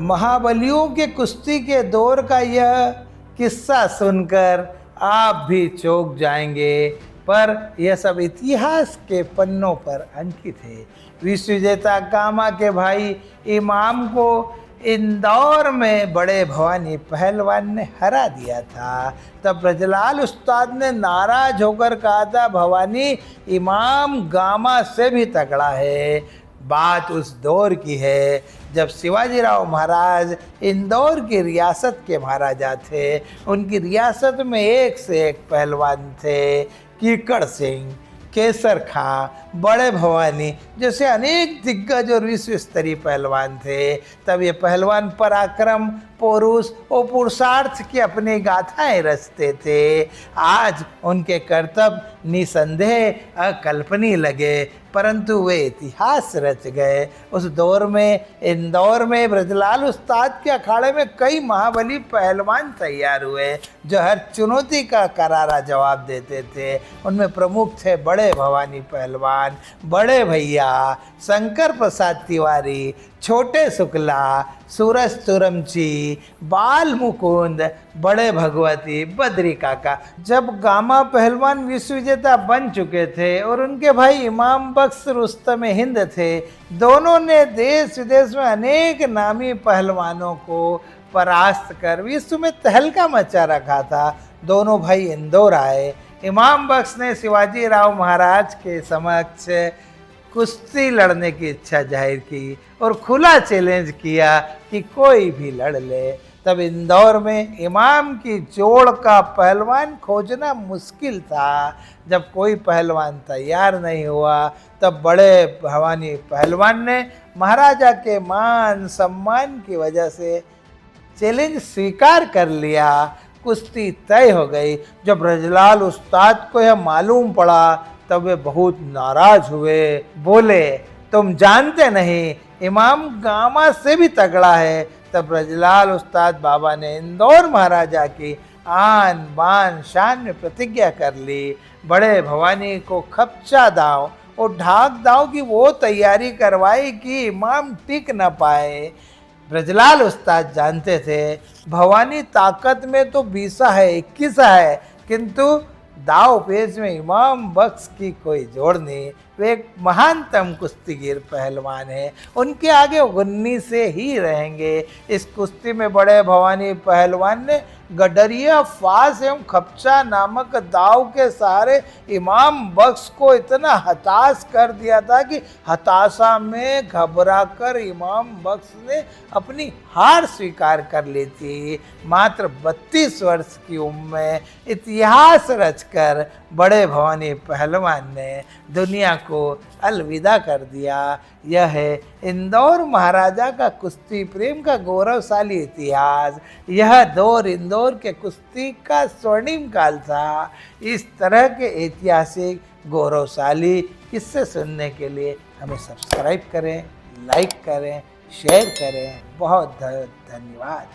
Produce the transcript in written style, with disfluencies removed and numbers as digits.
महाबलियों के कुश्ती के दौर का यह किस्सा सुनकर आप भी चौंक जाएंगे, पर यह सब इतिहास के पन्नों पर अंकित है। विश्व विजेता गामा के भाई इमाम को इंदौर में बड़े भवानी पहलवान ने हरा दिया था। तब ब्रजलाल उस्ताद ने नाराज होकर कहा था, भवानी इमाम गामा से भी तगड़ा है। बात उस दौर की है जब शिवाजीराव महाराज इंदौर की रियासत के महाराजा थे। उनकी रियासत में एक से एक पहलवान थे। कीकड़ सिंह, केसर खां, बड़े भवानी जैसे अनेक दिग्गज और विश्व स्तरीय पहलवान थे। तब ये पहलवान पराक्रम, पौरुष और पुरुषार्थ की अपनी गाथाएं रचते थे। आज उनके कर्तव्य निसंदेह अकल्पनीय लगे, परंतु वे इतिहास रच गए। उस दौर में इंदौर में ब्रजलाल उस्ताद के अखाड़े में कई महाबली पहलवान तैयार हुए जो हर चुनौती का करारा जवाब देते थे। उनमें प्रमुख थे बड़े भवानी पहलवान, बड़े भैया, शंकर प्रसाद तिवारी, छोटे शुक्ला, सूरज तुरमची, बाल मुकुंद, बड़े भगवती, बद्री काका। जब गामा पहलवान विश्व विजेता बन चुके थे और उनके भाई इमाम बख्श रुस्तम हिंद थे, दोनों ने देश विदेश में अनेक नामी पहलवानों को परास्त कर विश्व में तहलका मचा रखा था। दोनों भाई इंदौर आए। इमाम बख्श ने शिवाजी राव महाराज के समक्ष कुश्ती लड़ने की इच्छा जाहिर की और खुला चैलेंज किया कि कोई भी लड़ ले। तब इंदौर में इमाम की जोड़ का पहलवान खोजना मुश्किल था। जब कोई पहलवान तैयार नहीं हुआ, तब बड़े भवानी पहलवान ने महाराजा के मान सम्मान की वजह से चैलेंज स्वीकार कर लिया। कुश्ती तय हो गई। जब ब्रजलाल उस्ताद को यह मालूम पड़ा, तब वे बहुत नाराज हुए। बोले, तुम जानते नहीं इमाम गामा से भी तगड़ा है। तब ब्रजलाल उस्ताद बाबा ने इंदौर महाराजा की आन बान शान में प्रतिज्ञा कर ली। बड़े भवानी को खपचा दाव और ढाक दाव की वो तैयारी करवाई कि इमाम टिक न पाए। ब्रजलाल उस्ताद जानते थे भवानी ताकत में तो 20 है, 21 है, किंतु दाव पेच में इमाम बख्श की कोई जोड़ नहीं। वे एक महानतम कुश्तीगीर पहलवान है, उनके आगे 19 से ही रहेंगे। इस कुश्ती में बड़े भवानी पहलवान ने गडरिया, फास एवं खपचा नामक दाव के सहारे इमाम बख्श को इतना हताश कर दिया था कि हताशा में घबराकर इमाम बख्श ने अपनी हार स्वीकार कर ली थी। मात्र 32 वर्ष की उम्र में इतिहास रचकर बड़े भवानी पहलवान ने दुनिया को अलविदा कर दिया। यह है इंदौर महाराजा का कुश्ती प्रेम का गौरवशाली इतिहास। यह दौर इंदौर के कुश्ती का स्वर्णिम काल था। इस तरह के ऐतिहासिक गौरवशाली किस्से सुनने के लिए हमें सब्सक्राइब करें, लाइक करें, शेयर करें। बहुत धन्यवाद।